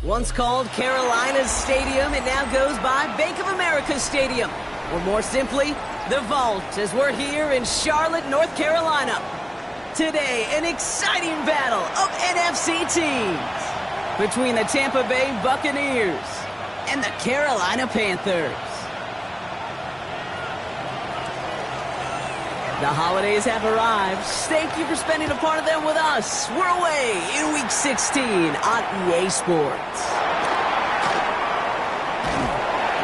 Once called Carolina's Stadium, it now goes by Bank of America Stadium. Or more simply, the Vault, as we're here in Charlotte, North Carolina. Today, an exciting battle of NFC teams between the Tampa Bay Buccaneers and the Carolina Panthers. The holidays have arrived. Thank you for spending a part of them with us. We're away in Week 16 on EA Sports.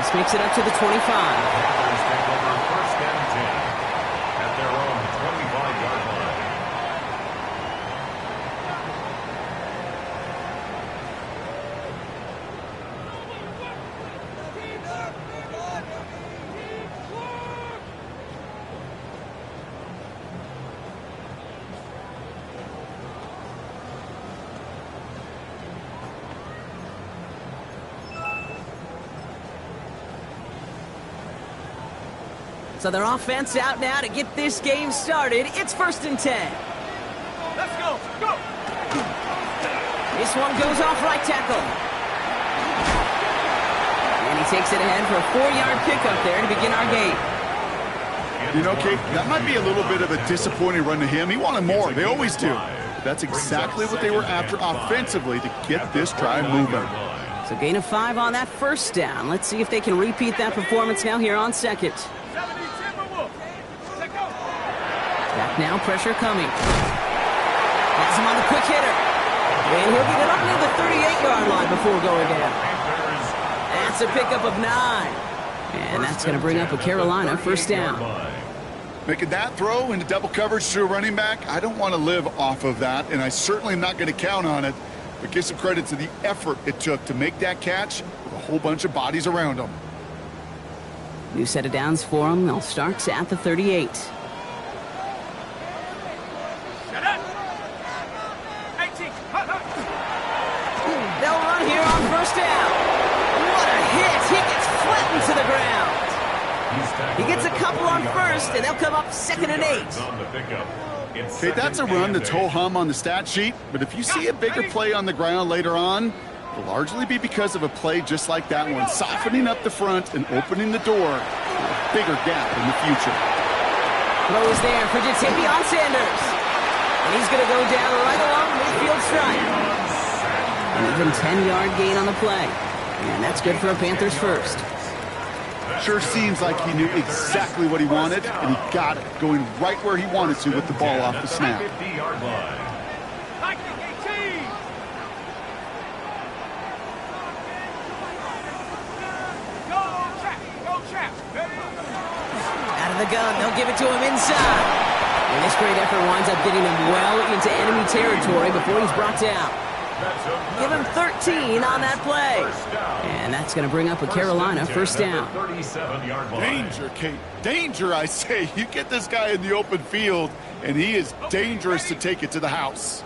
This makes it up to the 25. Panthers take over first and 10 at their own 25-yard line. So their offense out now to get this game started. It's 1st and 10. Let's go. Go. This one goes off right tackle. And he takes it ahead for a 4-yard pickup there to begin our game. You know, Kate, that might be a little bit of a disappointing run to him. He wanted more. They always do. But that's exactly what they were after offensively to get this drive moving. So gain of 5 on that first down. Let's see if they can repeat that performance now here on second. Back now, pressure coming. Has him on the quick hitter. And he'll get it up near the 38-yard line before going down. That's a pickup of 9. And that's going to bring up a Carolina first down. Making that throw into double coverage to a running back, I don't want to live off of that, and I certainly am not going to count on it. But give some credit to the effort it took to make that catch with a whole bunch of bodies around him. New set of downs for him. They'll start at the 38. They'll run here on first down. What a hit. He gets flattened to the ground. He gets a couple on first, and they'll come up 2nd and 8. Okay, that's a run that's ho-hum on the stat sheet, but if you see a bigger play on the ground later on, it'll largely be because of a play just like that one, softening up the front and opening the door for a bigger gap in the future. Throw is there for Jatavion Sanders. And he's going to go down right along the midfield stripe. An even 10-yard gain on the play. And that's good for a Panthers first. Sure seems like he knew exactly what he wanted, and he got it, going right where he wanted to with the ball off the snap. Out of the gun, they'll give it to him inside. And this great effort winds up getting him well into enemy territory before he's brought down. Give him 13 on that play. And that's going to bring up a Carolina first down. Danger, Kate. Danger, I say. You get this guy in the open field, and he is dangerous to take it to the house.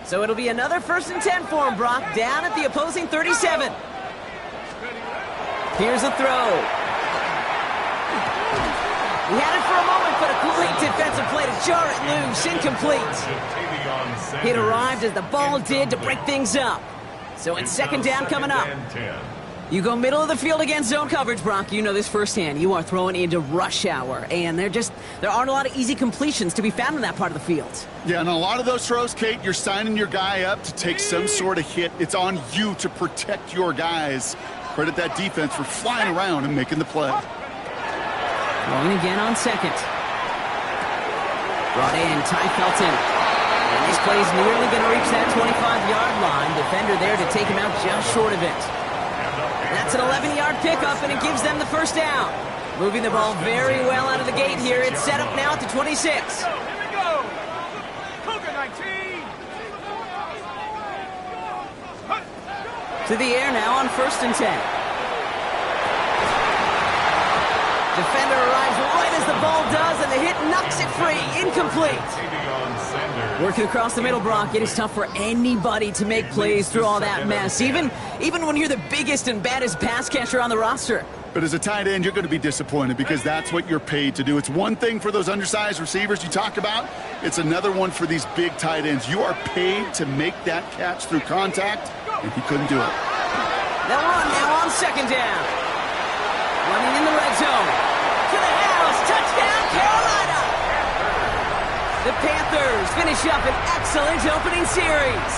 So it'll be another 1st and 10 for him, Brock, down at the opposing 37. Here's a throw. He had it for a moment, but a great defensive play to jar it loose. Incomplete. It arrived as the ball did to break things up. So it's 2nd down coming up. You go middle of the field against zone coverage, Brock. You know this firsthand. You are throwing into rush hour, and there aren't a lot of easy completions to be found in that part of the field. Yeah, and a lot of those throws, Kate, you're signing your guy up to take some sort of hit. It's on you to protect your guys. Credit that defense for flying around and making the play. Going again on second. Brought in Ty Felton. And this play is nearly going to reach that 25-yard line. Defender there to take him out just short of it. That's an 11-yard pickup, and it gives them the first down. Moving the ball very well out of the gate here. It's set up now at the 26. Here we go. Cougar 19. To the air now on 1st and 10. Defender arrives right as the ball does, and the hit knocks it free. Incomplete. Working across the middle, Brock. It is tough for anybody to make plays through all that mess, even when you're the biggest and baddest pass catcher on the roster. But as a tight end, you're going to be disappointed because that's what you're paid to do. It's one thing for those undersized receivers you talk about. It's another one for these big tight ends. You are paid to make that catch through contact, and he couldn't do it. They'll run now on second down. Running in the red zone. To the house. Touchdown, Carolina. The Panthers finish up an excellent opening series.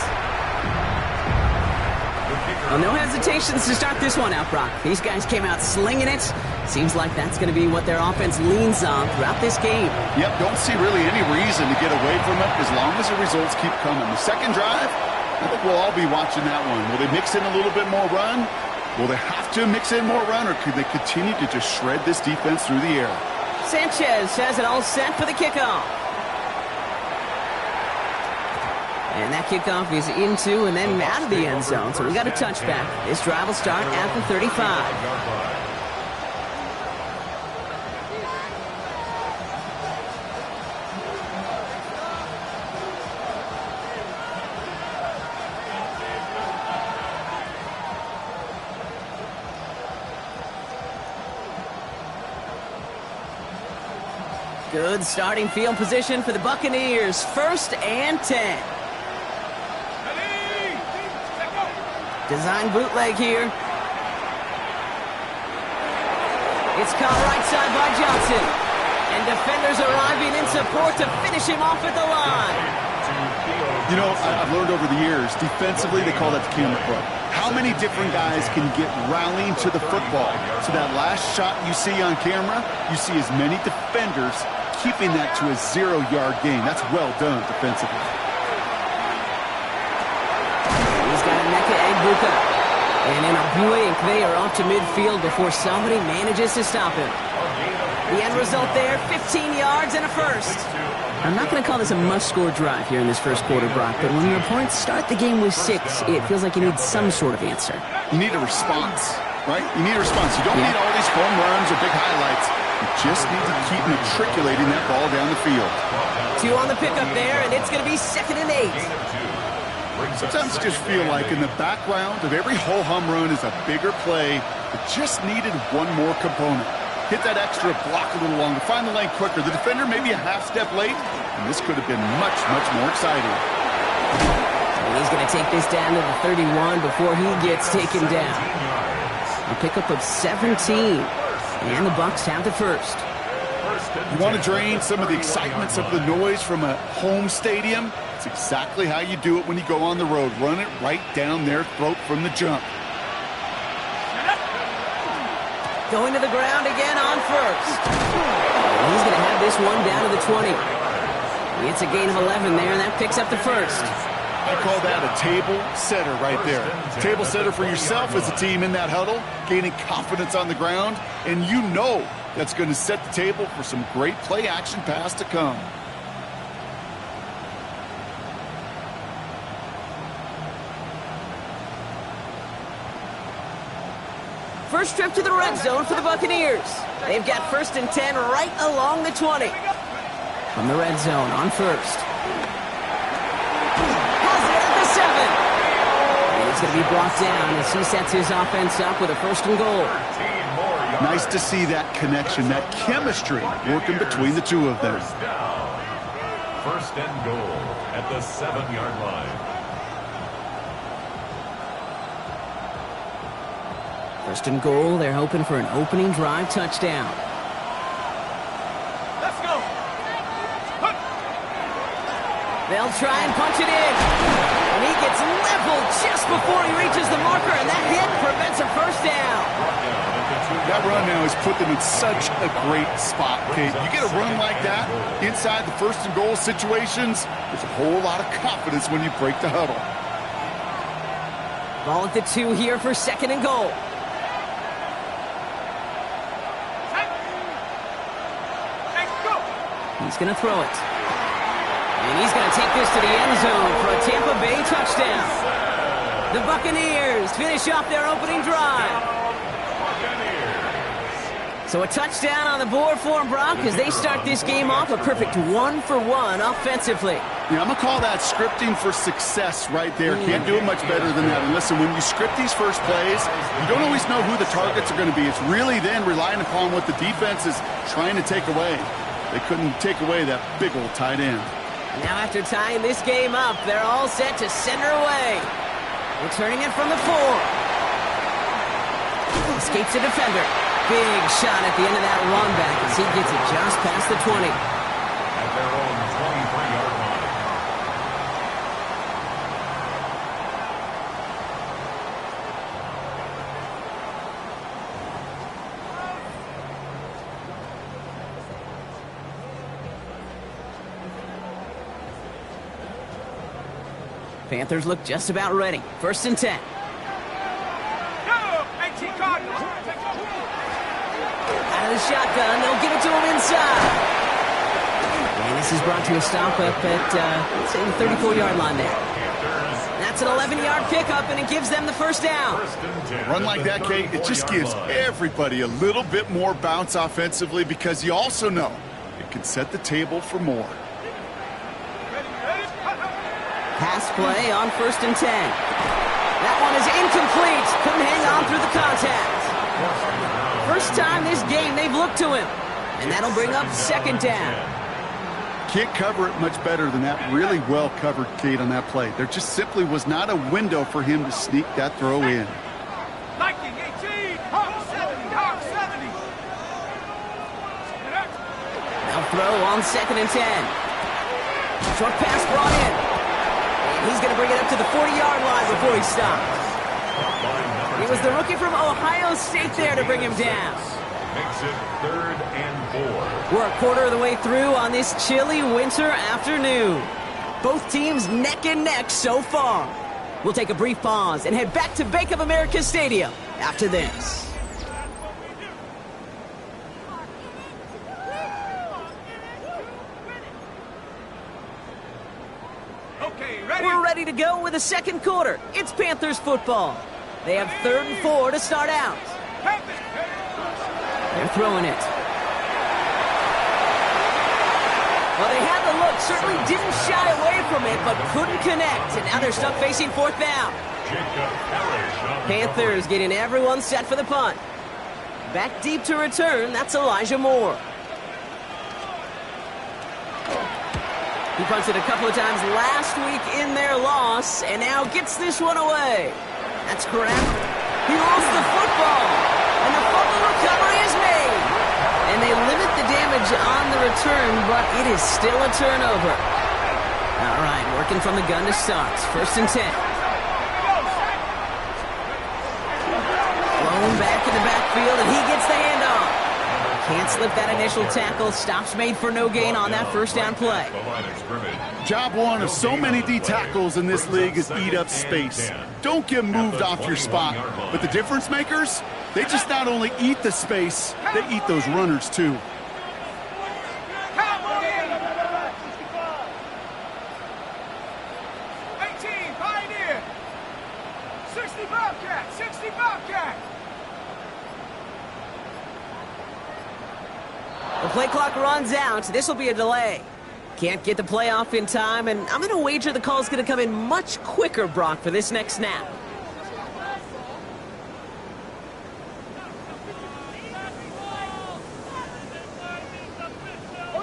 Well, no hesitations to start this one out, Brock. These guys came out slinging it. Seems like that's going to be what their offense leans on throughout this game. Yep, don't see really any reason to get away from it as long as the results keep coming. The second drive, I think we'll all be watching that one. Will they mix in a little bit more run? Will they have to mix in more run, or could they continue to just shred this defense through the air? Sanchez has it all set for the kickoff. And that kickoff is into and then out of the end zone, so we got a touchback. This drive will start at the 35. Good starting field position for the Buccaneers. 1st and 10. Design bootleg here. It's caught right side by Johnson. And defenders arriving in support to finish him off at the line. You know, I've learned over the years, defensively, they call that the camera club. How many different guys can get rallying to the football? So that last shot you see on camera, you see as many defenders keeping that to a 0-yard gain. That's well done defensively. He's got a Emeka Egbuka. And in a blink, they are off to midfield before somebody manages to stop him. The end result there, 15 yards and a first. I'm not going to call this a must-score drive here in this first quarter, Brock, but when your opponents start the game with 6, it feels like you need some sort of answer. You need a response, right? You need a response. You don't need all these home runs or big highlights. You just need to keep matriculating that ball down the field. 2 on the pickup there, and it's going to be 2nd and 8. Sometimes I just feel like in the background of every whole home run is a bigger play that just needed one more component. Hit that extra block a little longer, find the lane quicker. The defender maybe a half step late, and this could have been much, much more exciting. And he's going to take this down to the 31 before he gets taken down. A pickup of 17, and the Bucs have the first. You want to drain some of the excitement, some of the noise from a home stadium? It's exactly how you do it when you go on the road. Run it right down their throat from the jump. Going to the ground again on first. And he's going to have this one down to the 20. It's a gain of 11 there, and that picks up the first. I call that a table setter right there. Table setter for yourself as a team in that huddle, gaining confidence on the ground, and you know that's going to set the table for some great play action pass to come. First trip to the red zone for the Buccaneers. They've got 1st and 10 right along the 20. From the red zone on first. Has it at the 7. And it's going to be brought down as he sets his offense up with a 1st and goal. Nice to see that connection, that chemistry working between the two of them. 1st and goal at the 7-yard line. 1st and goal, they're hoping for an opening drive touchdown. Let's go. They'll try and punch it in. And he gets leveled just before he reaches the marker, and that hit prevents a 1st down. That run now has put them in such a great spot, Kate. You get a run like that inside the 1st and goal situations, there's a whole lot of confidence when you break the huddle. Ball at the 2 here for 2nd and goal. He's going to throw it. And he's going to take this to the end zone for a Tampa Bay touchdown. The Buccaneers finish off their opening drive. So a touchdown on the board for them, Brock, as they start this game off a perfect 1-for-1 offensively. Yeah, I'm going to call that scripting for success right there. Can't do it much better than that. And listen, when you script these first plays, you don't always know who the targets are going to be. It's really then relying upon what the defense is trying to take away. They couldn't take away that big old tight end. Now after tying this game up, they're all set to center away. Returning it from the 4. Escapes a defender. Big shot at the end of that run back as he gets it just past the 20. At their own 23-yard line. Panthers look just about ready. 1st and 10. Go! 18 Cardinals. Out of the shotgun, they'll give it to him inside. And this is brought to a stop up at, say, the 34-yard line there. That's an 11-yard pickup, and it gives them the 1st down. Run like that, Kate, it just gives everybody a little bit more bounce offensively because you also know it can set the table for more. Pass play on 1st and 10. That one is incomplete. Couldn't hang on through the contact. First time this game they've looked to him. And that'll bring up 2nd down. Can't cover it much better than that. Really well covered, Kate, on that play. There just simply was not a window for him to sneak that throw in. Lightning 18. Hawk 70. Hawk 70. Now throw on 2nd and 10. Short pass brought in. He's going to bring it up to the 40-yard line before he stops. It was the rookie from Ohio State there to bring him down. Makes it 3rd and 4. We're a quarter of the way through on this chilly winter afternoon. Both teams neck and neck so far. We'll take a brief pause and head back to Bank of America Stadium after this. We're ready to go with the 2nd quarter. It's Panthers football. They have 3rd and 4 to start out. They're throwing it. Well, they had the look, certainly didn't shy away from it, but couldn't connect. And now they're stuck facing 4th down. Panthers getting everyone set for the punt. Back deep to return, that's Elijah Moore. He punted a couple of times last week in their loss, and now gets this one away. That's correct. He lost the football, and the fumble recovery is made. And they limit the damage on the return, but it is still a turnover. All right, working from the gun to start. 1st and 10. Blown back in the backfield, and he gets the handoff. Can't slip that initial tackle. Stops made for no gain on that 1st down play. Job one of so many D tackles in this league is eat up space. Don't get moved off your spot. But the difference makers, they just not only eat the space, they eat those runners too. 18 Pioneer. 60 Bobcat. 60 Bobcat. The play clock runs out. This will be a delay. Can't get the play off in time, and I'm going to wager the call's going to come in much quicker, Brock, for this next snap.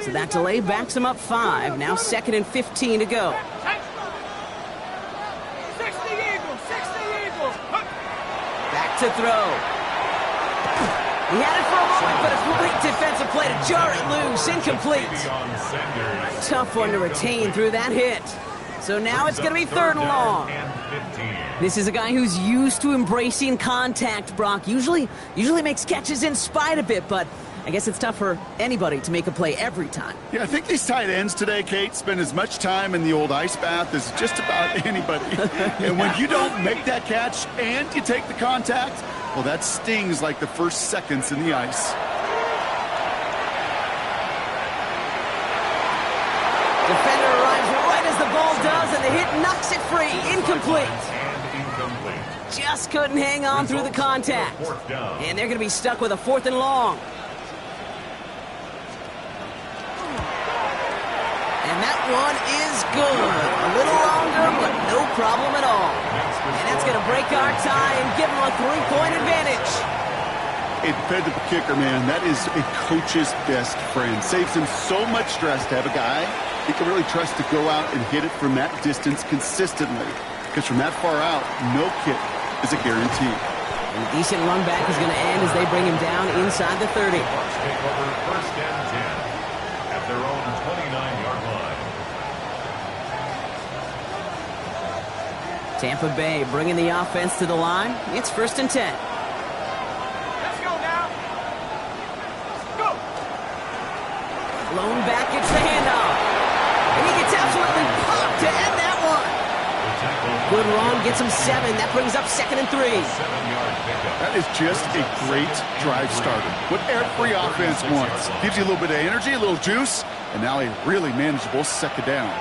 So that delay backs him up 5. Now 2nd and 15 to go. 60 Eagles. 60 Eagles. Back to throw. He had it for a moment, but a complete defensive play to jar it loose. Incomplete. Tough one to retain through that hit. So now it's going to be 3rd and long. This is a guy who's used to embracing contact, Brock. Usually makes catches in spite of it, but I guess it's tough for anybody to make a play every time. Yeah, I think these tight ends today, Kate, spend as much time in the old ice bath as just about anybody. And when you don't make that catch and you take the contact, well, that stings like the first seconds in the ice. Defender arrives right as the ball does, and the hit knocks it free. Incomplete. Just couldn't hang on through the contact. And they're going to be stuck with a 4th and long. And that one is good. A little longer, but no problem at all. And that's going to break our tie and give them a 3-point advantage. A dependable kicker, man, that is a coach's best friend. Saves him so much stress to have a guy he can really trust to go out and hit it from that distance consistently. Because from that far out, no kick is a guarantee. And a decent run back is going to end as they bring him down inside the 30. Bucs take over first and 10 at their own 29-yard line. Tampa Bay bringing the offense to the line. It's first and 10. Let's go now. Go. Blown back, gets the handoff. And he gets absolutely popped to end that one. Good run, gets him 7. That brings up second and 3. 7-yard pickup. That is just a great drive starter. What every offense wants. Gives you a little bit of energy, a little juice, and now a really manageable second down.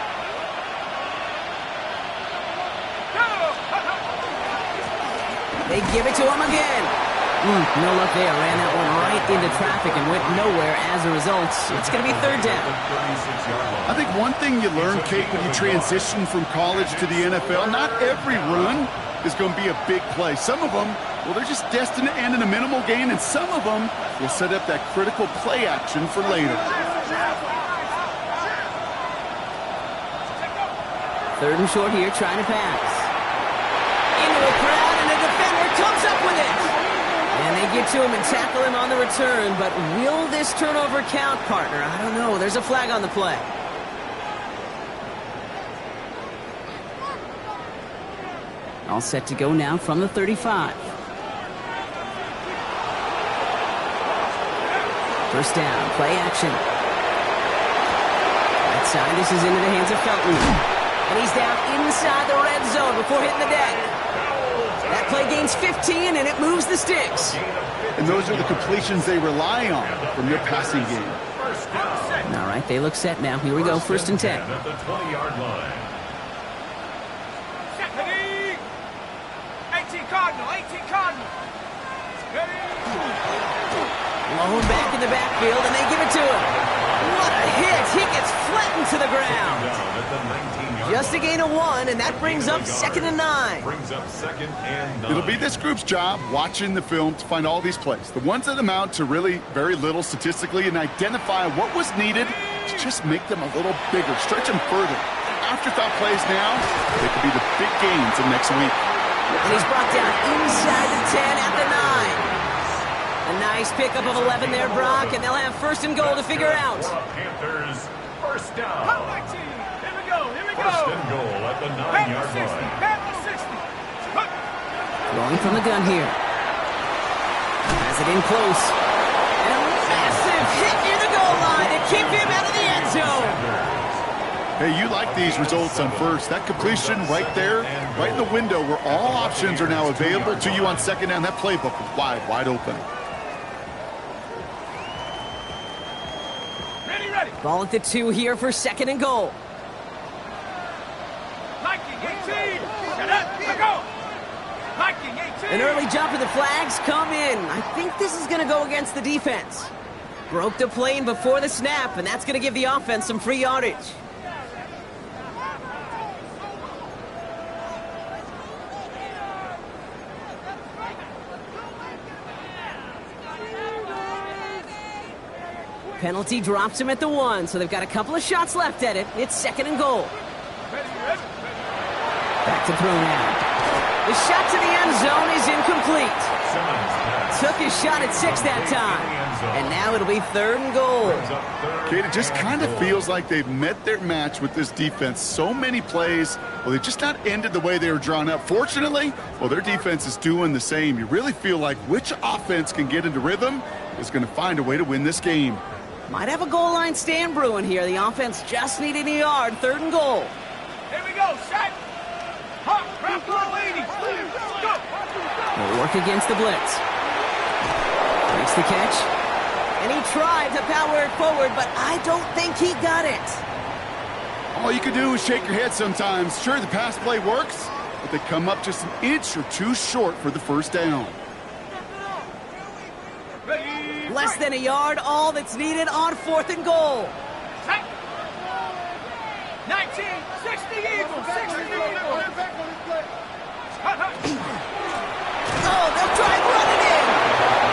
They give it to him again. No luck there. Ran that one right into traffic and went nowhere as a result. It's going to be third down. I think one thing you learn, Kate, when you transition from college to the NFL, not every run is going to be a big play. Some of them, well, they're just destined to end in a minimal gain, and some of them will set up that critical play action for later. Third and short here, trying to pass. Into the crowd, and the defender comes up with it. And they get to him and tackle him on the return, but will this turnover count, partner? I don't know. There's a flag on the play. All set to go now from the 35. First down, play action. Right side, this is into the hands of Felton. And he's down inside the red zone before hitting the deck. That play gains 15, and it moves the sticks. And those are the completions they rely on from their passing game. All right, they look set now. Here we go, first and 10. At the 20-yard line. 18 Cardinal, 18 Cardinal. Blown back in the backfield, and they give it to him. What a hit! He gets flattened to the ground. Just a gain of 1, and that brings up second and 9. Brings up second and 9. It'll be this group's job watching the film to find all these plays. The ones that amount to really very little statistically, and identify what was needed to just make them a little bigger, stretch them further. Afterthought plays now, they could be the big gains of next week. And he's brought down inside the 10 at the 9. A nice pickup of 11 there, Brock, and they'll have first and goal to figure out. Panthers, first Here down. we go, here we go. First and goal at the 9-yard line. Panther 60. Throwing from the gun here. Has it in close. And a massive hit near the goal line to keep him out of the end zone. Hey, you like these results on first. That completion right there, right in the window where all options are now available to you on second down. That playbook was wide open. Ready. Ball at the 2 here for second and goal. Viking 18. Shut up. Go. Viking 18. An early jump and the flags come in. I think this is going to go against the defense. Broke the plane before the snap, and that's going to give the offense some free yardage. Penalty drops him at the 1, so they've got a couple of shots left at it. It's second and goal. Back to throw now. The shot to the end zone is incomplete. Took his shot at 6 that time. And now it'll be third and goal. Kate, it just kind of feels like they've met their match with this defense. So many plays, well, they've just not ended the way they were drawn up. Fortunately, well, their defense is doing the same. You really feel like which offense can get into rhythm is going to find a way to win this game. Might have a goal line stand brewing here. The offense just needed a yard. Third and goal. Here we go, set. Hop, wrap low 80. Go. Will work against the blitz. Makes the catch. And he tried to power it forward, but I don't think he got it. All you can do is shake your head sometimes. Sure, the pass play works, but they come up just an inch or two short for the first down. Less than a yard, all that's needed on fourth and goal. 19, 60 Eagles, 60 Eagles. Oh, they'll try and run it in.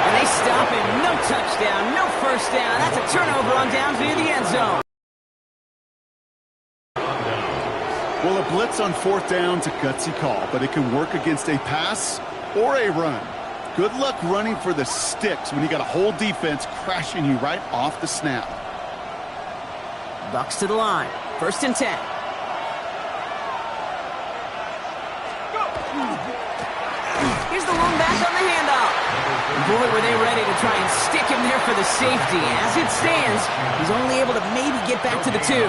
And they stop him. No touchdown, no first down. That's a turnover on downs near the end zone. Well, a blitz on fourth down's a gutsy call, but it can work against a pass or a run. Good luck running for the sticks when you got a whole defense crashing you right off the snap. Bucks to the line. 1st and 10. Here's the long back on the handoff. Boy, were they ready to try and stick him there for the safety. As it stands, he's only able to maybe get back to the 2.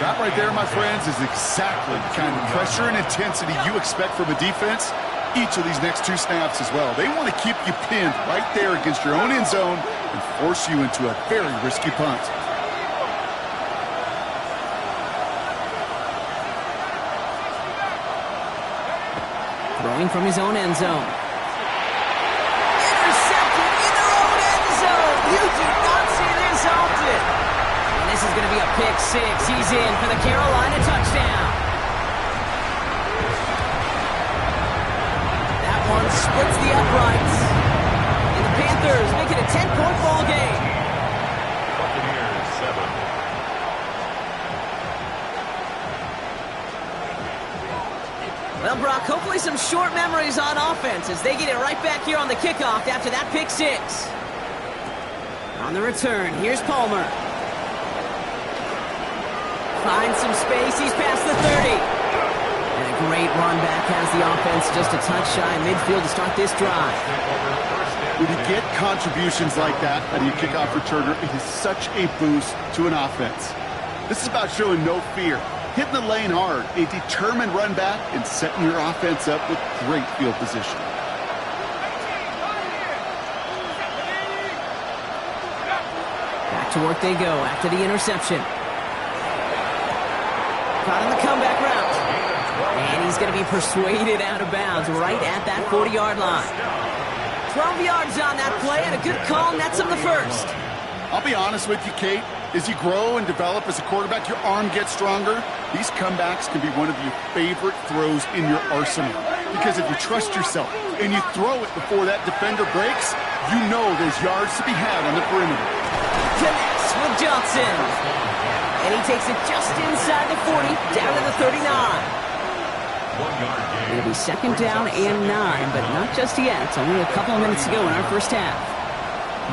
That right there, my friends, is exactly the kind of pressure and intensity you expect from a defense each of these next 2 snaps as well. They want to keep you pinned right there against your own end zone and force you into a very risky punt. Throwing from his own end zone. Intercepted in their own end zone. You do not see this often. And this is going to be a pick 6. He's in for the Carolina touchdown. That one splits the uprights. And the Panthers make it a 10-point ball game. Buccaneers 7. Well, Brock, hopefully some short memories on offense as they get it right back here on the kickoff after that pick 6. On the return, here's Palmer. Finds some space, he's past the 30. And a great run back has the offense just a touch shy in midfield to start this drive. When you get contributions like that out of your kickoff returner, it is such a boost to an offense. This is about showing no fear. Hitting the lane hard, a determined run back, and setting your offense up with great field position. Back to work they go after the interception. Caught in the comeback route. And he's going to be persuaded out of bounds right at that 40-yard line. 12 yards on that play, and a good call nets him the first. I'll be honest with you, Kate. As you grow and develop as a quarterback, your arm gets stronger. These comebacks can be one of your favorite throws in your arsenal. Because if you trust yourself and you throw it before that defender breaks, you know there's yards to be had on the perimeter. Connects with Johnson. And he takes it just inside the 40, down to the 39. It'll be 2nd down and 9, but not just yet. It's only a couple of minutes to go in our first half.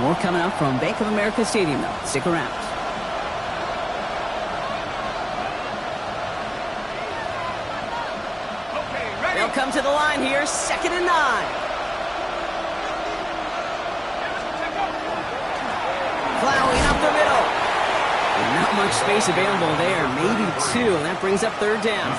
More coming up from Bank of America Stadium, though. Stick around. They'll come to the line here, 2nd and 9. Plowing up the middle. And not much space available there, maybe 2, and that brings up 3rd down.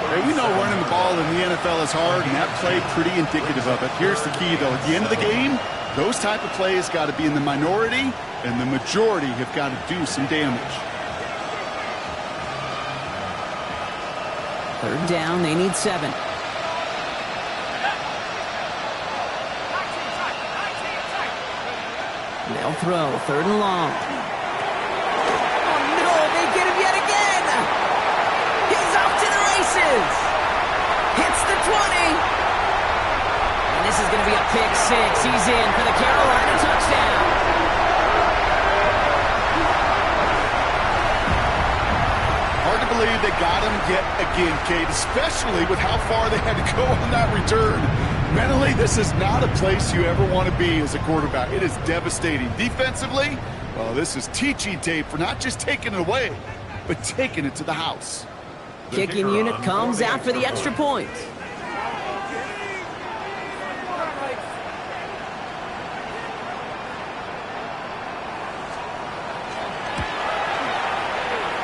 Hey, we know running the ball in the NFL is hard, and that play pretty indicative of it. Here's the key, though. At the end of the game, those type of plays got to be in the minority, and the majority have got to do some damage. 3rd down, they need 7. They'll throw, 3rd and long. Oh no, they get him yet again! He's off to the races! Hits the 20! And this is going to be a pick 6. He's in for the Carolina touchdown. Hard to believe they got him yet again, Kate, especially with how far they had to go on that return. Mentally, this is not a place you ever want to be as a quarterback. It is devastating. Defensively, well, this is teaching tape for not just taking it away, but taking it to the house. Kicking unit comes out for the extra point.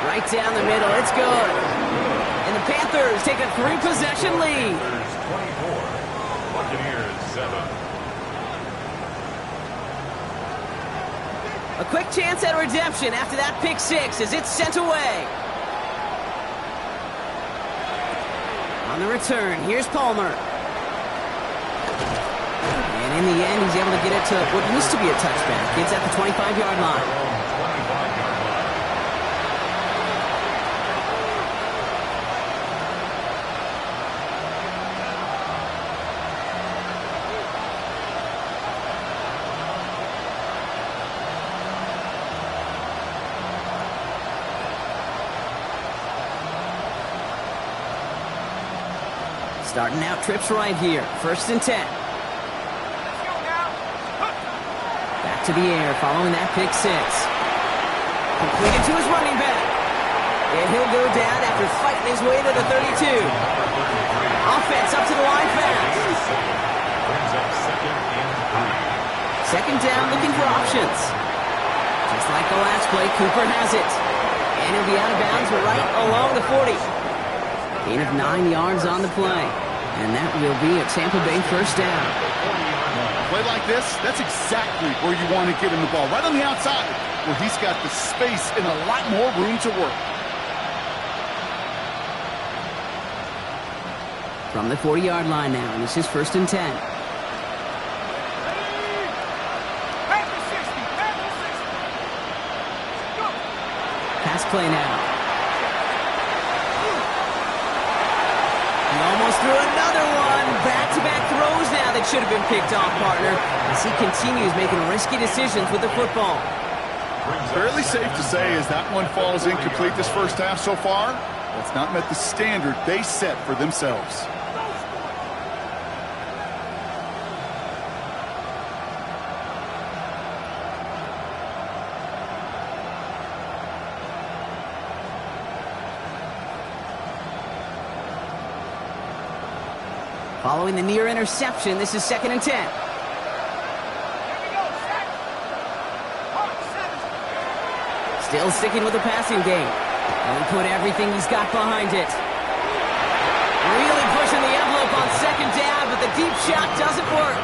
Right down the middle, it's good. And the Panthers take a 3-possession lead. 24, Buccaneers 7. A quick chance at redemption after that pick 6 as it's sent away. On the return, here's Palmer. And in the end, he's able to get it to what used to be a touchback. It's at the 25-yard line. Starting out trips right here. 1st and 10. back to the air following that pick six. Completed to his running back. And he'll go down after fighting his way to the 32. Offense up to the line fast. Brings up 2nd and 3. Second down, looking for options. Just like the last play, Cooper has it. And he'll be out of bounds right along the 40. Gain of 9 yards on the play. And that will be a Tampa Bay first down. A play like this, that's exactly where you want to get him the ball. Right on the outside, where he's got the space and a lot more room to work. From the 40-yard line now, and this is 1st and 10. Pass play now. He almost threw another one. Back-to-back throws now that should have been picked off, partner, as he continues making risky decisions with the football. Fairly safe to say as that one falls incomplete this first half so far, that's not met the standard they set for themselves. Following the near interception, this is 2nd and 10. Still sticking with the passing game. And he put everything he's got behind it. Really pushing the envelope on 2nd down, but the deep shot doesn't work.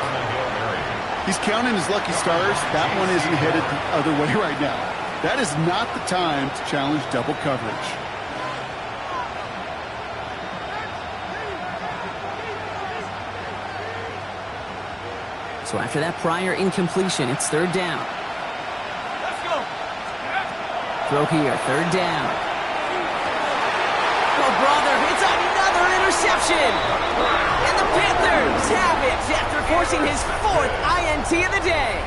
He's counting his lucky stars. That one isn't headed the other way right now. That is not the time to challenge double coverage. So after that prior incompletion, it's 3rd down. Let's go. Throw here, 3rd down. Oh, brother, it's another interception. And the Panthers have it after forcing his 4th INT of the day.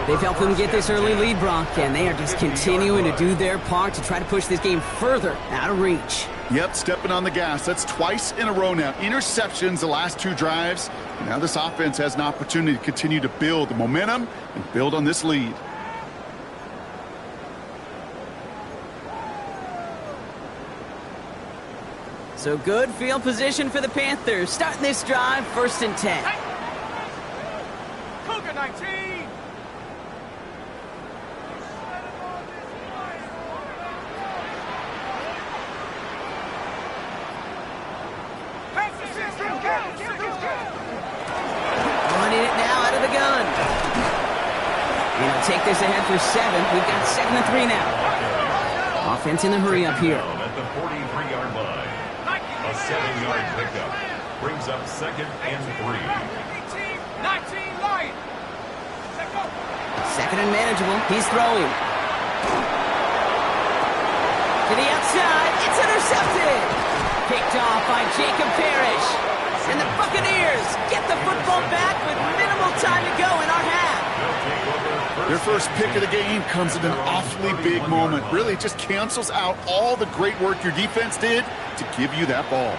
They've helped them get this early lead, Brock, and they are just continuing to do their part to try to push this game further out of reach. Yep, stepping on the gas. That's twice in a row now. Interceptions the last 2 drives. And now this offense has an opportunity to continue to build the momentum and build on this lead. So good field position for the Panthers. Starting this drive, 1st and 10. Cougar 19. Running it now out of the gun. And he'll take this ahead for 7. We've got 2nd and 3 now. Offense in a hurry up here. At the 43-yard line. A 7-yard pickup. Brings up 2nd and 3. 19 line. Let's go. 2nd and manageable. He's throwing. To the outside. It's intercepted. Picked off by Jacob Parrish. And the Buccaneers get the football back with minimal time to go in our half. Their first pick of the game comes at an awfully big moment. Really just cancels out all the great work your defense did to give you that ball.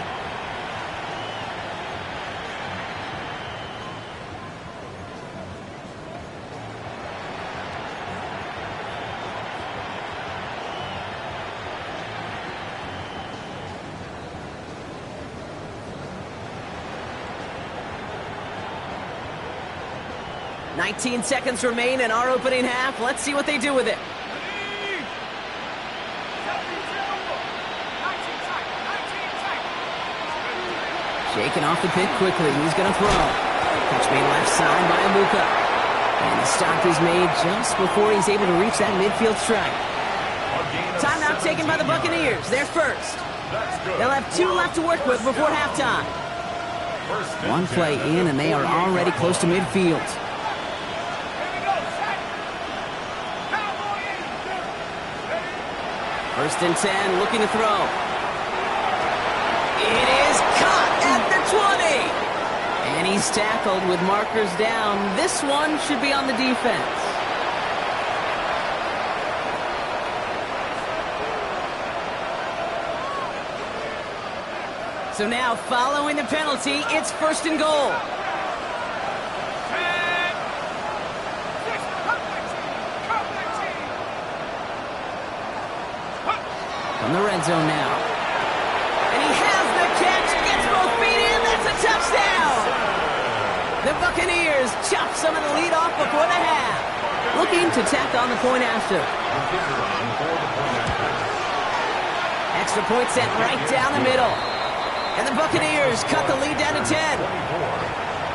$19 seconds remain in our opening half. Let's see what they do with it. Shaking off the pick quickly. He's going to throw. Catch made left side by Abuka. And the stop is made just before he's able to reach that midfield strike. Timeout taken by the Buccaneers. They're first. They'll have 2 left to work with before halftime. 1 play in, and they are already close to midfield. First and 10, looking to throw. It is caught at the 20. And he's tackled with markers down. This one should be on the defense. So now, following the penalty, it's 1st and goal. zone now. And he has the catch, gets both feet in, that's a touchdown! The Buccaneers chop some of the lead off before the half. Looking to tack on the point after. Extra point sent right down the middle. And the Buccaneers cut the lead down to 10.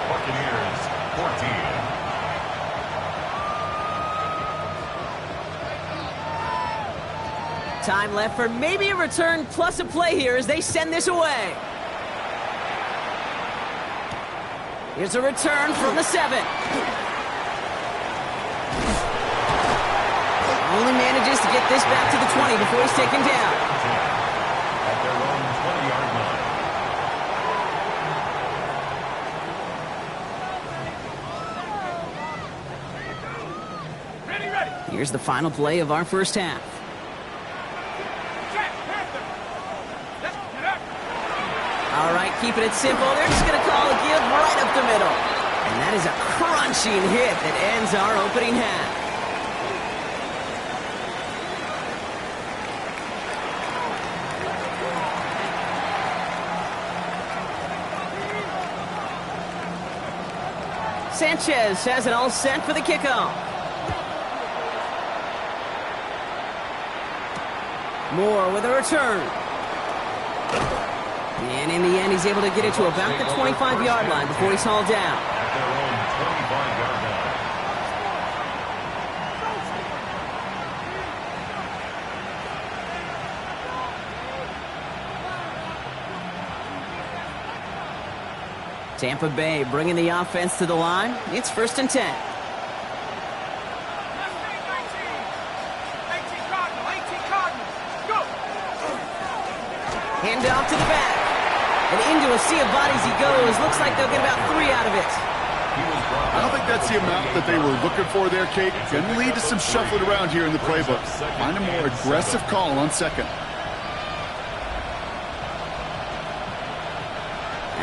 Buccaneers 14. Time left for maybe a return plus a play here as they send this away. Here's a return from the 7. Only manages to get this back to the 20 before he's taken down. At their own 20-yard line. Ready. Here's the final play of our first half. All right, keeping it simple. They're just going to call a give right up the middle. And that is a crunching hit that ends our opening half. Sanchez has it all set for the kickoff. Moore with a return. And in the end, he's able to get it to about the 25-yard line before he's hauled down. At their own 25-yard line. Tampa Bay bringing the offense to the line. It's 1st and 10. Hand off to the back. And into a sea of bodies he goes. Looks like they'll get about 3 out of it. I don't think that's the amount that they were looking for there, Kate. Going to lead to some shuffling around here in the playbook. Find a more aggressive call on 2nd.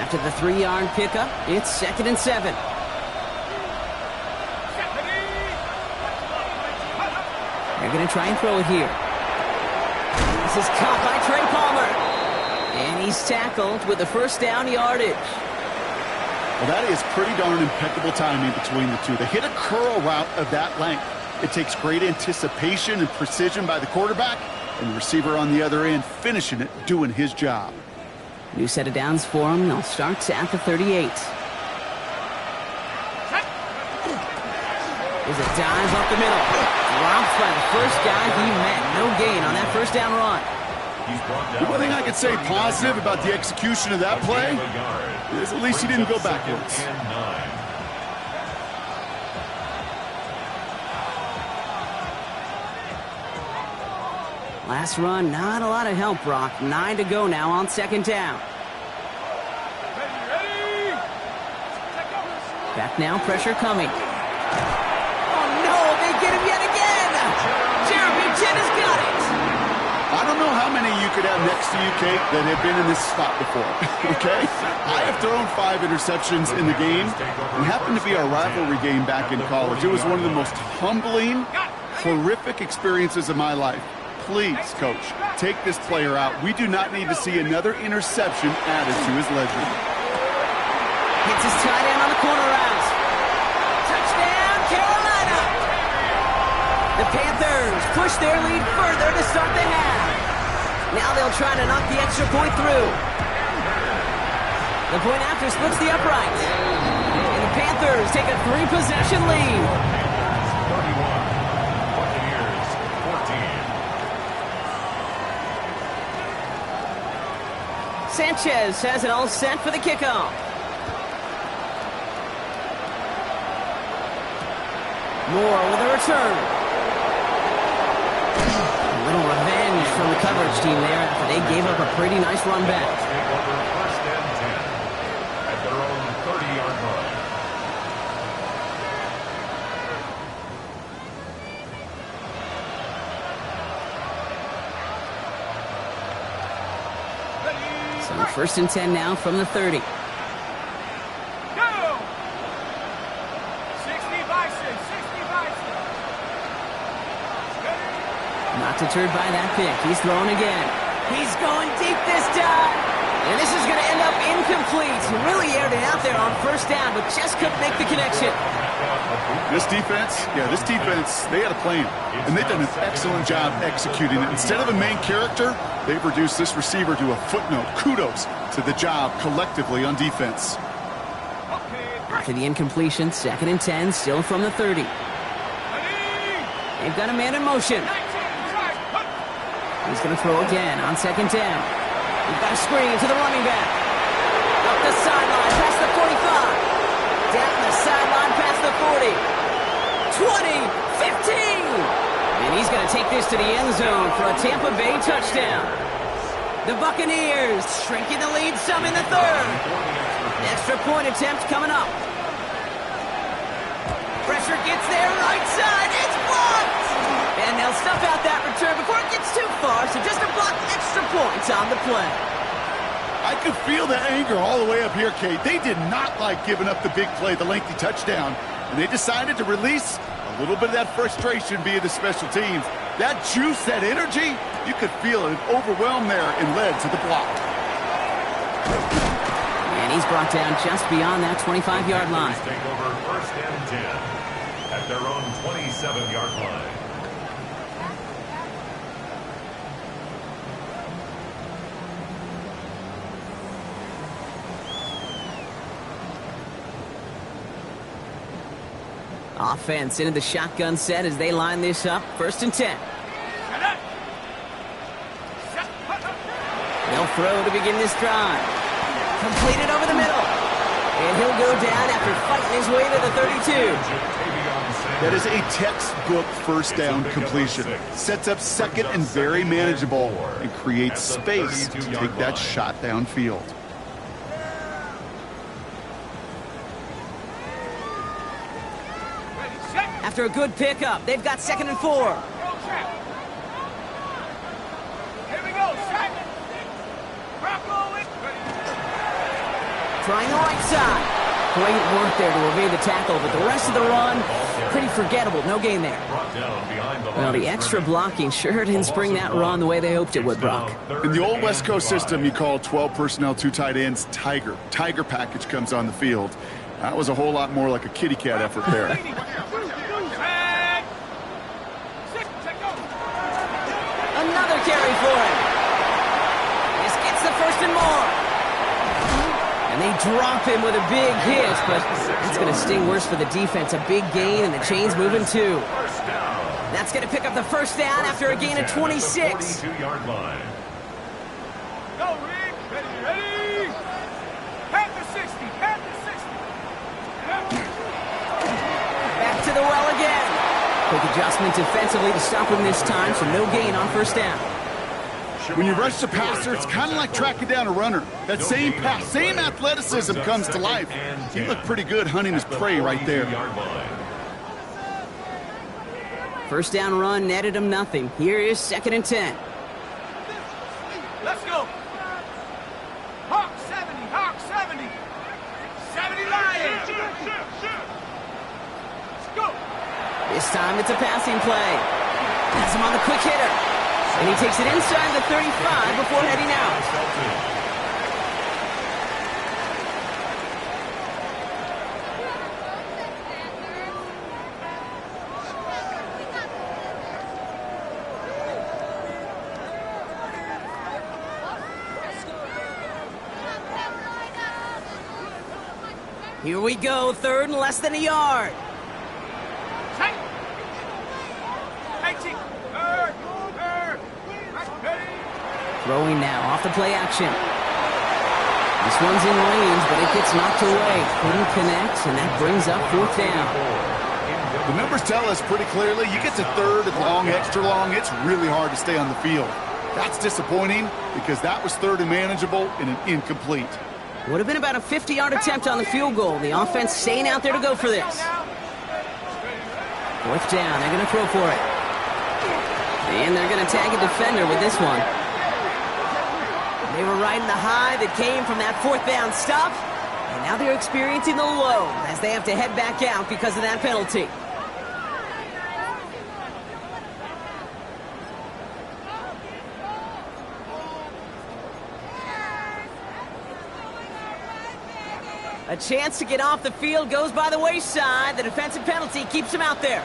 After the 3-yard pickup, it's 2nd and 7. They're going to try and throw it here. This is caught by Trey Palmer. And he's tackled with the 1st down yardage. Well, that is pretty darn impeccable timing between the two. They hit a curl route of that length. It takes great anticipation and precision by the quarterback, and the receiver on the other end finishing it, doing his job. New set of downs for him. They'll start at the 38. There's a dive up the middle. Dropped by the first guy he met. No gain on that 1st down run. The one thing I could say positive about the execution of that play is at least he didn't go backwards. Last run, not a lot of help, Brock. 9 to go now on 2nd down. Back now, pressure coming. Oh no, they get him yet again! Jeremy Chin has got it! I don't know how many you could have next to you, Kate, that have been in this spot before, okay? I have thrown 5 interceptions in the game. It happened to be our rivalry game back in college. It was one of the most humbling, horrific experiences of my life. Please, Coach, take this player out. We do not need to see another interception added to his ledger. Hits his tight end on the corner route. Touchdown, Carolina! The Panthers push their lead further to start the half. Now they'll try to knock the extra point through. The point after splits the uprights. And the Panthers take a 3-possession lead. 31. Buccaneers 14. Sanchez has it all set for the kickoff. Moore with a return. A little revenge from the coverage team there after they gave up a pretty nice run back. Take over 1st and 10 at their own 30-yard line. So 1st and 10 now from the 30. Not deterred by that pick. He's throwing again. He's going deep this time. And this is going to end up incomplete. He really aired it out there on first down, but just couldn't make the connection. This defense, they had a plan. And they've done an excellent job executing it. Instead of a main character, they've reduced this receiver to a footnote. Kudos to the job collectively on defense. After the incompletion, 2nd and 10, still from the 30. They've got a man in motion. He's going to throw again on 2nd down. We've got a screen to the running back. Up the sideline, past the 45. Down the sideline, past the 40. 20, 15. And he's going to take this to the end zone for a Tampa Bay touchdown. The Buccaneers shrinking the lead some in the 3rd. Extra point attempt coming up. Pressure gets there, right side, it's blocked! And they'll stuff out that return before it gets too far, so just a block, extra points on the play. I could feel the anger all the way up here, Kate. They did not like giving up the big play, the lengthy touchdown, and they decided to release a little bit of that frustration via the special teams. That juice, that energy, you could feel it overwhelmed there and led to the block. And he's brought down just beyond that 25-yard line. Take over 1st and 10 at their own 27-yard line. Offense into the shotgun set as they line this up. 1st and 10. They'll throw to begin this drive. Completed over the middle. And he'll go down after fighting his way to the 32. That is a textbook first down completion. Sets up 2nd and very manageable and creates space to take that shot downfield. After a good pickup, they've got 2nd and 4. Here we go, set. Trying the right side. Great work there to evade the tackle, but the rest of the run, pretty forgettable. No gain there. Well, the extra blocking sure didn't spring that run the way they hoped it would, Brock. In the old West Coast system, you call 12 personnel, 2 tight ends, Tiger. Tiger package comes on the field. That was a whole lot more like a kitty cat effort there. Another carry for him. This gets the 1st and more. And they drop him with a big hit, but it's going to sting worse for the defense. A big gain, and the chain's moving too. That's going to pick up the 1st down after a gain of 26. 22-yard line. Go, Rick. Ready? Pat the 60. Pat the 60. Back to the well again. Quick adjustment defensively to stop him this time, so no gain on 1st down. When you rush the passer, it's kind of like tracking down a runner. That same pass, same athleticism comes to life. He looked pretty good hunting his prey right there. 1st down run netted him nothing. Here is 2nd and 10. Let's go. Hawk 70. Hawk 70. 70 Lions. Let's go. This time it's a passing play. Has him on the quick hitter. And he takes it inside the 35 before heading out. Here we go, 3rd and less than a yard. Throwing now off the play action. This one's in range, but it gets knocked away. Couldn't connect, and that brings up 4th down. The numbers tell us pretty clearly, you get to 3rd and long, extra long, it's really hard to stay on the field. That's disappointing because that was 3rd and manageable and an incomplete. Would have been about a 50-yard attempt on the field goal. The offense staying out there to go for this. 4th down, they're going to throw for it. And they're going to tag a defender with this one. They were riding the high that came from that 4th down stop, and now they're experiencing the low as they have to head back out because of that penalty. A chance to get off the field goes by the wayside. The defensive penalty keeps him out there.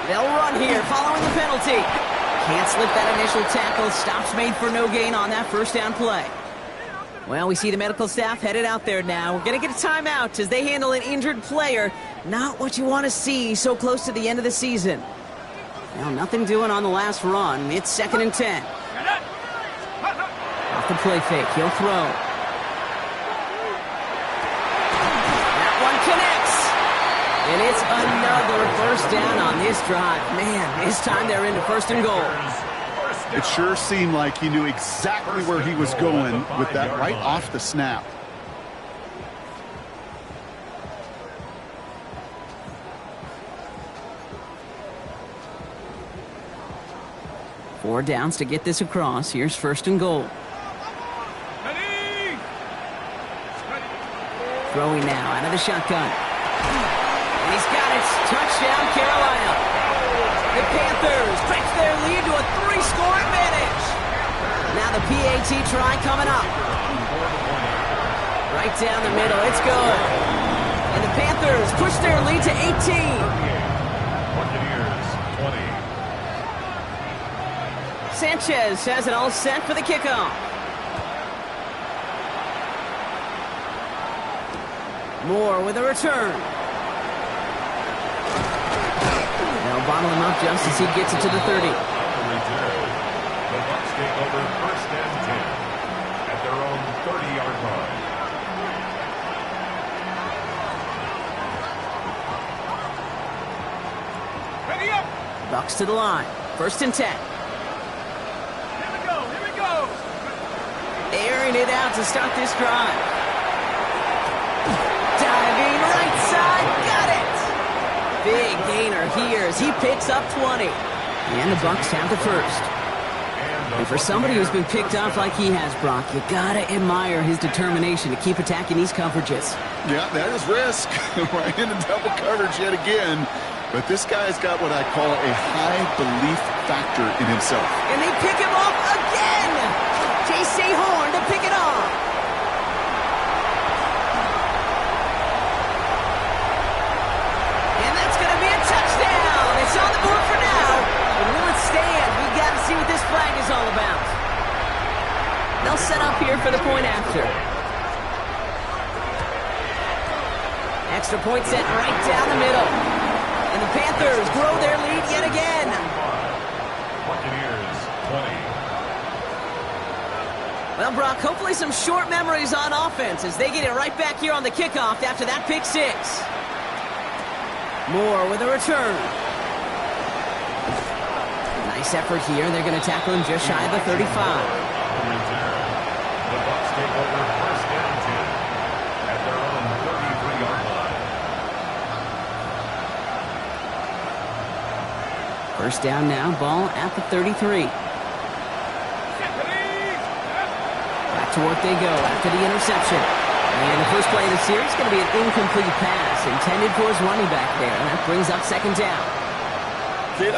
They'll run here following the penalty. Can't slip that initial tackle. Stops made for no gain on that first down play. Well, we see the medical staff headed out there now. We're going to get a timeout as they handle an injured player. Not what you want to see so close to the end of the season. Well, nothing doing on the last run. It's 2nd and 10. Off the play fake. He'll throw. That one connects. And it's another first down on this drive. Man, this time they're into 1st and goal. It sure seemed like he knew exactly where he was going with that right off the snap. Four downs to get this across. Here's 1st and goal. Throwing now out of the shotgun. And he's got it. Touchdown, Carolina. The Panthers stretch their lead to a 3-score advantage. Now the PAT try coming up. Right down the middle. It's good. And the Panthers push their lead to 18. Buccaneers 20. Sanchez has it all set for the kickoff. Moore with a return. They'll bottle him up just as he gets it to the 30. The Bucs take over 1st and 10 at their own 30-yard line. Ready up! Bucs to the line. 1st and 10. Here we go, here we go! Airing it out to start this drive. Diving right side, got it! Big gainer here as he picks up 20. And the Bucs have the first. And for somebody who's been picked off like he has, Brock, you gotta admire his determination to keep attacking these coverages. Yeah, that is risk. Right into double coverage yet again. But this guy's got what I call a high belief factor in himself. And they pick him off again! J.C. Horn to pick it off. And that's going to be a touchdown. It's on the board for now. But will it stand? We've got to see what this flag is all about. They'll set up here for the point after. Extra point set right down the middle. And the Panthers grow their lead yet again. Buccaneers 20. Well, Brock, hopefully some short memories on offense as they get it right back here on the kickoff after that pick six. Moore with a return. Nice effort here. They're going to tackle him just shy of the 35. The Bucs take over 1st and 10 at their own 33-yard line. First down now, ball at the 33. Back to work they go after the interception. And the first play of the series is going to be an incomplete pass intended for his running back there. And that brings up 2nd down. Kid,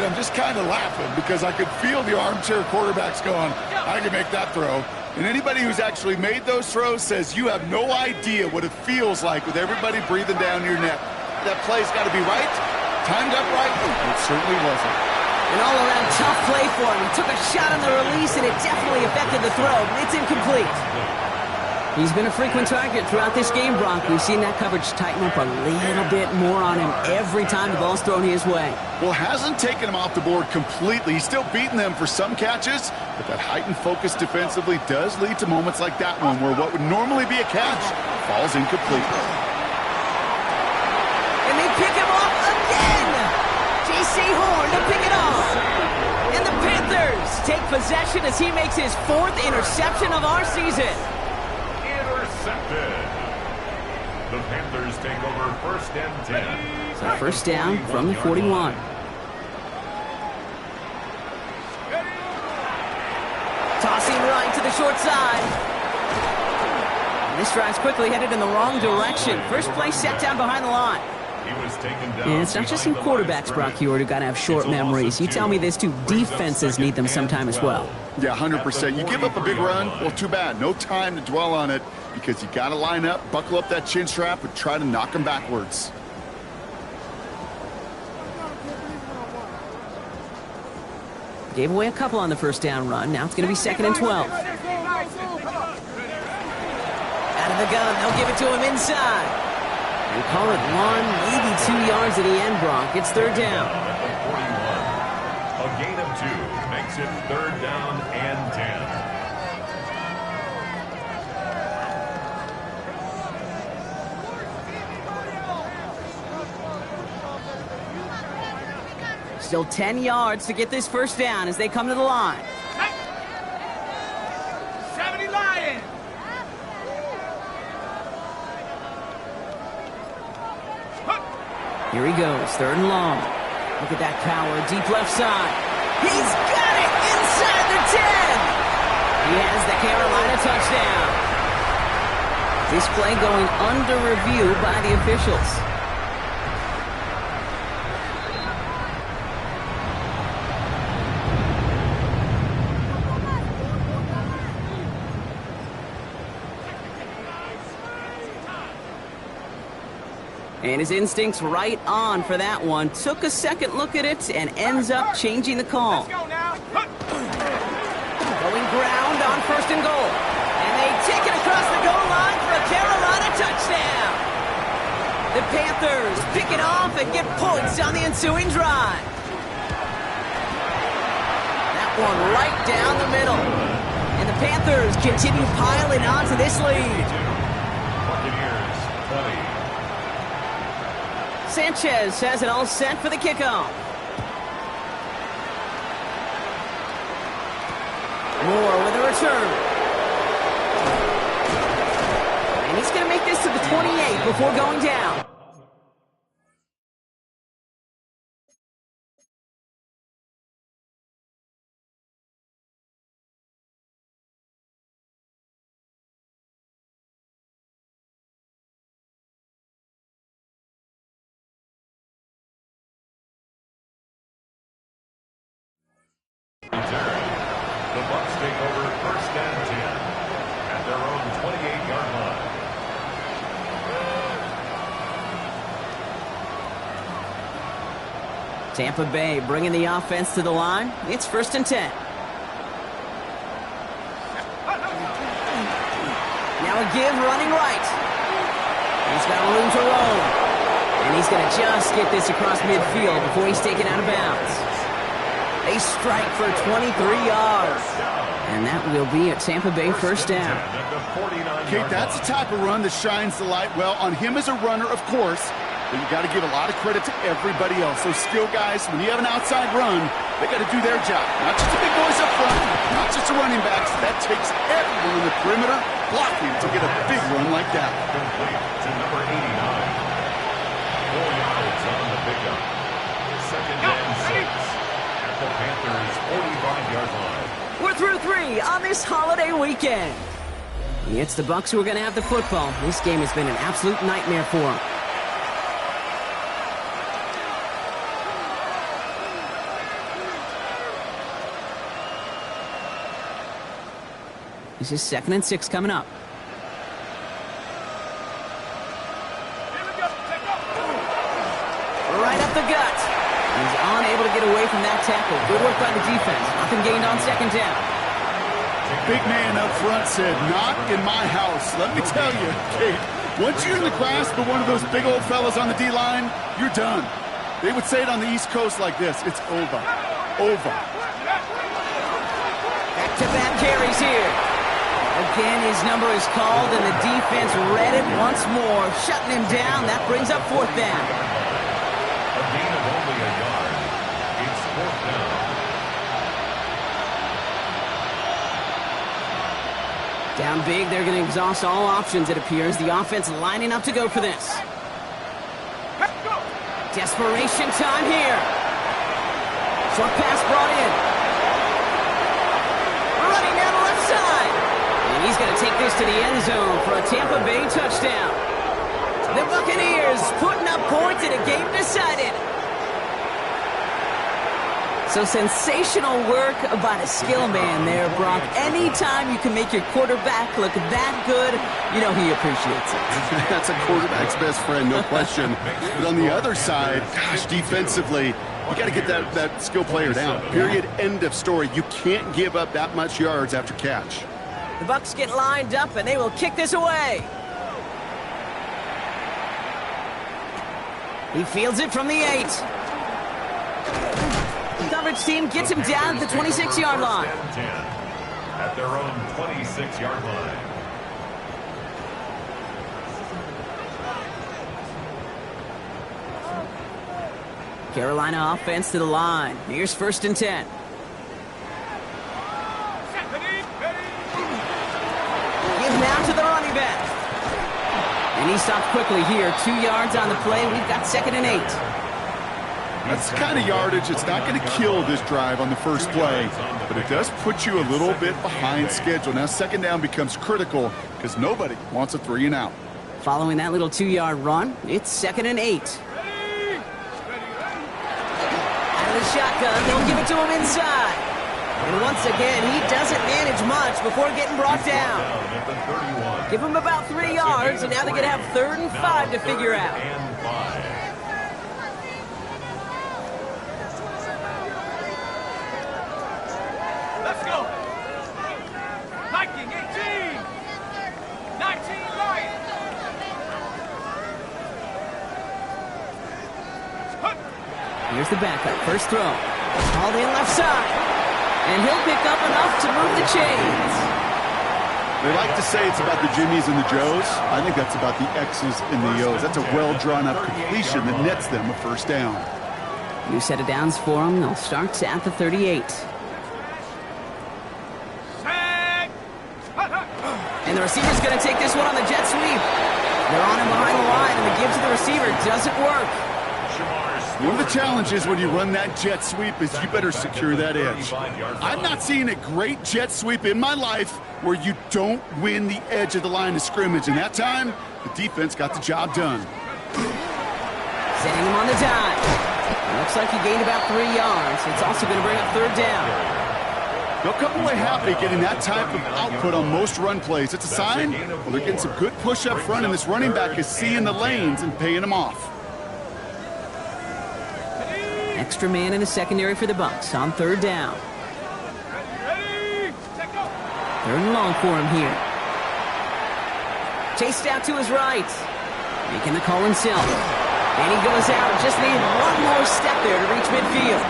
I'm just kind of laughing because I could feel the armchair quarterbacks going, I can make that throw. And anybody who's actually made those throws says you have no idea what it feels like with everybody breathing down your neck. That play's got to be right, timed up right. It certainly wasn't. An all-around tough play for him. He took a shot on the release, and it definitely affected the throw, but it's incomplete. He's been a frequent target throughout this game, Brock. We've seen that coverage tighten up a little bit more on him every time the ball's thrown his way. Well, hasn't taken him off the board completely. He's still beating them for some catches, but that heightened focus defensively does lead to moments like that one where what would normally be a catch falls incomplete. And they pick him off again! J.C. Horn to pick it off. And the Panthers take possession as he makes his 4th interception of our season. Intercepted. The Panthers take over 1st and 10. So first down from the 41. Tossing right to the short side. And this drive's quickly headed in the wrong direction. First play set down behind the line. He was taken down. And it's not just some quarterbacks, Brock Hewitt, who got to have short memories. You tell me this too, defenses need them sometime as well. Yeah, 100%. You give up a big run, well, too bad. No time to dwell on it because you got to line up, buckle up that chin strap, and try to knock them backwards. Gave away a couple on the first down run. Now it's going to be 2nd and 12. Out of the gun, they'll give it to him inside. And call it 1, maybe 2 yards at the end, Brock. It's 3rd down. A gain of 2 makes it 3rd down and 10. Still 10 yards to get this first down as they come to the line. 70 Lions. Here he goes, 3rd and long. Look at that power, deep left side. He's got it inside the 10. He has the Carolina touchdown. This play going under review by the officials. And his instincts right on for that one. Took a second look at it and ends up changing the call. Let's go now. Going ground on 1st and goal. And they take it across the goal line for a Carolina touchdown. The Panthers pick it off and get points on the ensuing drive. That one right down the middle. And the Panthers continue piling on to this lead. Buccaneers 20. Sanchez has it all set for the kickoff. Moore with a return. And he's going to make this to the 28 before going down. The Bucs take over 1st and 10 at their own 28-yard line. Tampa Bay bringing the offense to the line. It's 1st and 10. Now a give running right. He's got room to roll. And he's going to just get this across midfield before he's taken out of bounds. They strike for 23 yards. And that will be a Tampa Bay 1st down. Kate, that's the type of run that shines the light well on him as a runner, of course, but you got to give a lot of credit to everybody else. Those skill guys, when you have an outside run, they got to do their job. Not just the big boys up front, not just the running backs. That takes everyone in the perimeter blocking to get a big run like that. Complete to number 89. 4 yards on the pickup. 2nd and 6. The Panthers' 45-yard line. We're through 3 on this holiday weekend. It's the Bucs who are going to have the football. This game has been an absolute nightmare for them. This is 2nd and 6 coming up. Right up the gut. He's unable to get away from that tackle. Good work by the defense. Nothing gained on 2nd down. Big man up front said, "Not in my house." Let me tell you, Kate, once you're in the grasp of one of those big old fellas on the D-line, you're done. They would say it on the East Coast like this: it's over. Over. Back-to-back carries here. Again, his number is called, and the defense read it once more, shutting him down. That brings up 4th down. A gain of only a yard. It's 4th down. Down big, they're going to exhaust all options, it appears. The offense lining up to go for this. Desperation time here. Short pass brought in. Running down the left side. And he's going to take this to the end zone for a Tampa Bay touchdown. The Buccaneers putting up points in a game decided. So sensational work by the skill man there, Brock. Anytime you can make your quarterback look that good, you know he appreciates it. That's a quarterback's best friend, no question. But on the other side, gosh, defensively, you got to get that skill player down. Period. End of story. You can't give up that much yards after catch. The Bucs get lined up, and they will kick this away. He fields it from the 8. Coverage team gets him down at the 26-yard line. At their own 26-yard line. Carolina offense to the line. Here's 1st and 10. Give now to the running back. And he stopped quickly here. 2 yards on the play. We've got 2nd and 8. That's the kind of yardage. It's not going to kill this drive on the first play, but it does put you a little bit behind schedule. Now 2nd down becomes critical because nobody wants a 3 and out. Following that little 2-yard run, it's 2nd and 8. Out of the shotgun, they'll give it to him inside. And once again, he doesn't manage much before getting brought down. Give him about 3 yards, and now they're going to have 3rd and 5 to figure out. Let's go. Viking 18. 19 Lions. Here's the backup. First throw. Hauled in left side. And he'll pick up enough to move the chains. They like to say it's about the Jimmies and the Joes. I think that's about the X's and the O's. That's a well-drawn-up completion that nets them a 1st down. New set of downs for them. They'll start at the 38. And the receiver's going to take this one on the jet sweep. They're on him behind the line, and the give to the receiver doesn't work. One of the challenges when you run that jet sweep is you better secure that edge. I've not seen a great jet sweep in my life where you don't win the edge of the line of scrimmage. And that time, the defense got the job done. Setting him on the dime. Looks like he gained about 3 yards. It's also going to bring up 3rd down. They'll come away happy getting that type of output on most run plays. It's a sign, well, they're getting some good push up front, and this running back is seeing the lanes and paying them off. Extra man in the secondary for the Bucs on 3rd down. 3rd and long for him here. Chased out to his right. Making the call himself. And he goes out. Just need one more step there to reach midfield.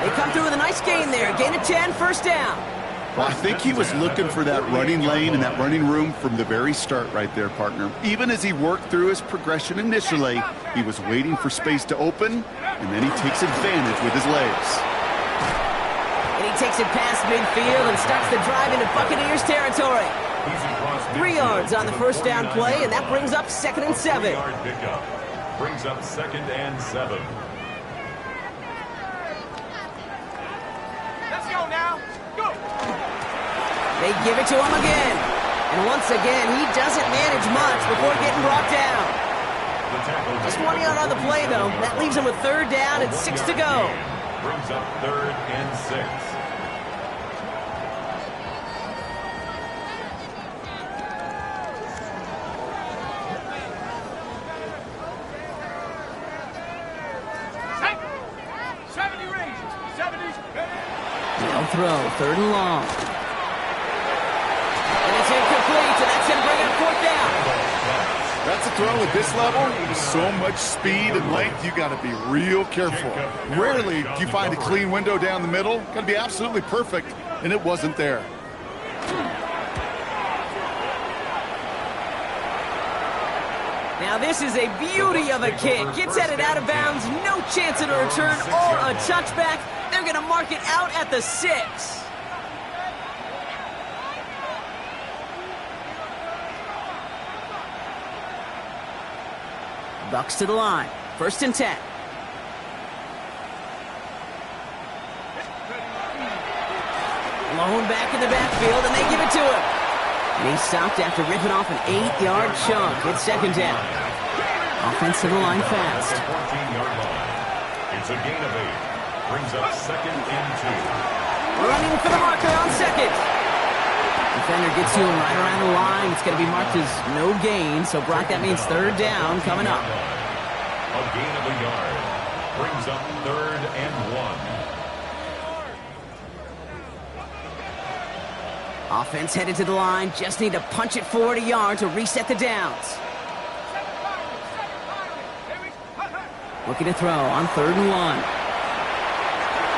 They come through with a nice gain there. Gain of 10, 1st down. Well, I think he was looking for that running lane and that running room from the very start right there, partner. Even as he worked through his progression initially, he was waiting for space to open, and then he takes advantage with his legs. And he takes it past midfield and starts the drive into Buccaneers territory. 3 yards on the 1st down play, and that brings up 2nd and 7. Brings up 2nd and 7. Let's go now. Go. They give it to him again. And once again, he doesn't manage much before getting brought down. Just 1 yard on the play, though. That leaves him with 3rd down and 6 to go. Brings up 3rd and 6. They'll throw 3rd and long. And it's incomplete, and that's going to bring up 4th down. That's a throw at this level. With so much speed and length, you got to be real careful. Rarely do you find a clean window down the middle. Got to be absolutely perfect, and it wasn't there. Now this is a beauty of a kick. Gets headed out of bounds, no chance at a return or a touchback. They're going to mark it out at the 6. Bucs to the line. 1st and 10. Lone back in the backfield, and they give it to him. And he stopped after ripping off an 8-yard chunk. It's 2nd down. Offense to the line fast. 14-yard line. It's a gain of 8. Brings up 2nd and 2. Running for the marker on second. Defender gets to him right around the line. It's going to be marked as no gain. So, Brock, that means 3rd down coming up. A gain of a yard. Brings up 3rd and 1. Offense headed to the line. Just need to punch it forward a yard to reset the downs. Looking to throw on 3rd and 1.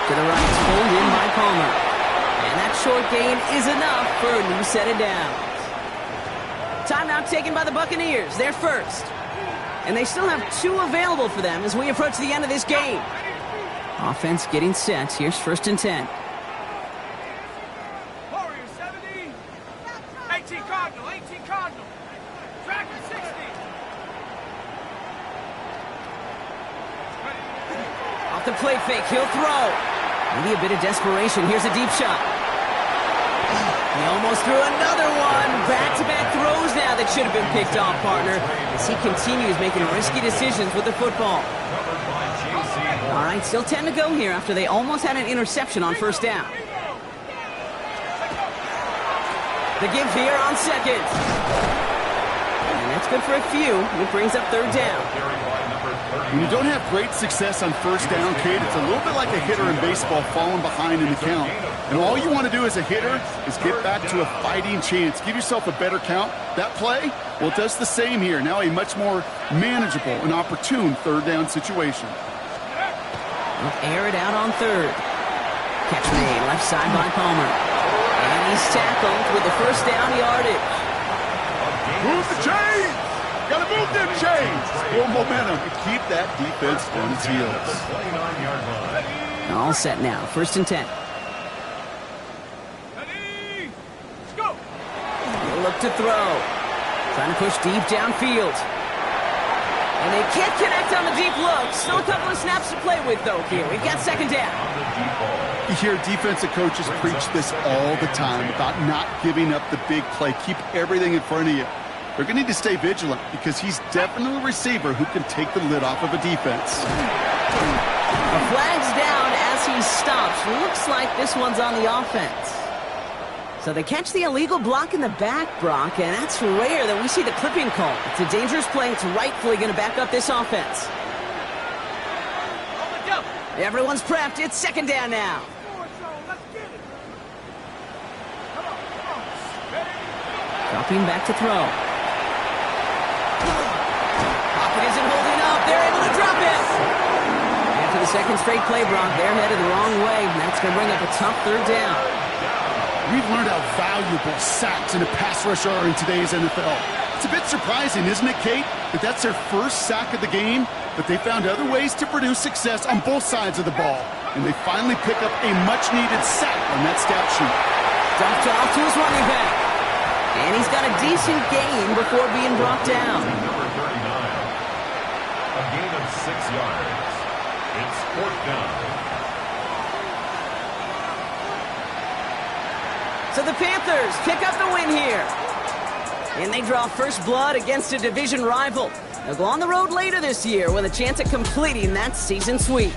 To the right, pulled in by Palmer. And that short gain is enough for a new set of downs. Timeout taken by the Buccaneers. They're first. And they still have 2 available for them as we approach the end of this game. Offense getting set. Here's 1st and 10. Warrior 70. 18 Cardinal. 18 Cardinal. Tracker 60. Off the play fake. He'll throw. Maybe a bit of desperation. Here's a deep shot. He almost threw another one. Back-to-back throws now that should have been picked off, partner, as he continues making risky decisions with the football. All right, still 10 to go here after they almost had an interception on 1st down. The give here on 2nd. And that's good for a few. It brings up 3rd down. When you don't have great success on 1st down, Kate, it's a little bit like a hitter in baseball falling behind in the count. And all you want to do as a hitter is get back to a fighting chance. Give yourself a better count. That play, well, it does the same here. Now a much more manageable and opportune 3rd down situation. We'll air it out on 3rd. Catch made left side by Palmer. And he's tackled with the 1st down yardage. Move the chains! Gotta move them chains! Build momentum and keep that defense on its heels. All set now. 1st and 10. Ready? Go! He'll look to throw. Trying to push deep downfield. And they can't connect on the deep look. Still a couple of snaps to play with, though, here. We've got 2nd down. You hear defensive coaches preach this all the time about not giving up the big play. Keep everything in front of you. They're going to need to stay vigilant because he's definitely a receiver who can take the lid off of a defense. A flag's down as he stops. Looks like this one's on the offense. So they catch the illegal block in the back, Brock, and that's rare that we see the clipping call. It's a dangerous play. It's rightfully going to back up this offense. Everyone's prepped. It's 2nd down now. Dropping back to throw. Pocket isn't holding up. They're able to drop it. And for the 2nd straight play, Brock, they're headed the wrong way. And that's going to bring up a tough 3rd down. We've learned how valuable sacks and a pass rush are in today's NFL. It's a bit surprising, isn't it, Kate, that that's their 1st sack of the game, but they found other ways to produce success on both sides of the ball. And they finally pick up a much-needed sack on that stat sheet. Dumped off to his running back. And he's got a decent gain before being brought down. Number 39. A gain of 6 yards. It's 4th down. So the Panthers pick up the win here. And they draw first blood against a division rival. They'll go on the road later this year with a chance at completing that season sweep.